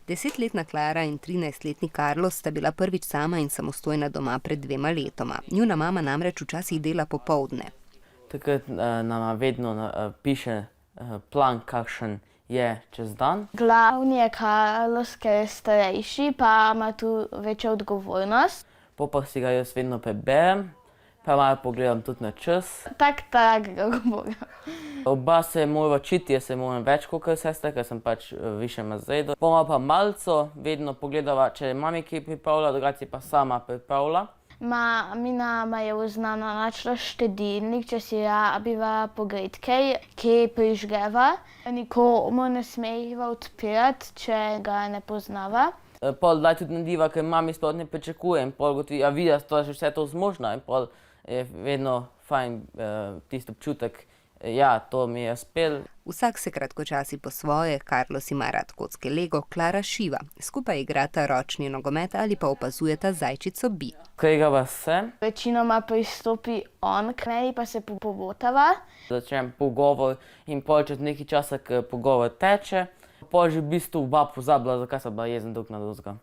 10-letna Klara in 13-letni Carlos sta bila prvič sama in samostojna doma pred 2 letoma. Njuna mama namreč včasih dela popoldne. Takrat nama vedno piše plan, kakšen je čez dan. Glavni je Carlos, ker je starejši, pa ima tu večjo odgovornost. Pa si ga jaz vedno preberem, pa malo pogledam tudi na čas. Tak govorijo. Oba se morava učiti, jaz se moram več kot sestra, ker sem pač v višjem razredu. Bomo pa malco vedno pogledava, če je mami kaj pripravila, drugače pa sama pripravila. Mi nama je uznano načela štedilnik, če si rabiva pogledati kaj, kje prižgeva. Nikomu ne smeva odpirati, če ga ne poznava. Pol daj tudi nadiva, ker mami sploh ne pričakuje in pol gotovi, a vidi, da sta že vse to zmožna in pol je vedno fajn tisti občutek, ja, to mi je uspelo. Vsak se kratkočasi po svoje, Carlos ima rad kocke Lego, Klara šiva. Skupaj igrata ročni nogomet ali pa opazujeta zajčico Bi. Kregava se. Večinoma pristopi on k meni, pa se pobotava. Začnem pogovor in pol čez nekaj časa, ko pogovor teče, pol že v bistvu oba pozabila, zakaj sta bila jezen drug na drugega.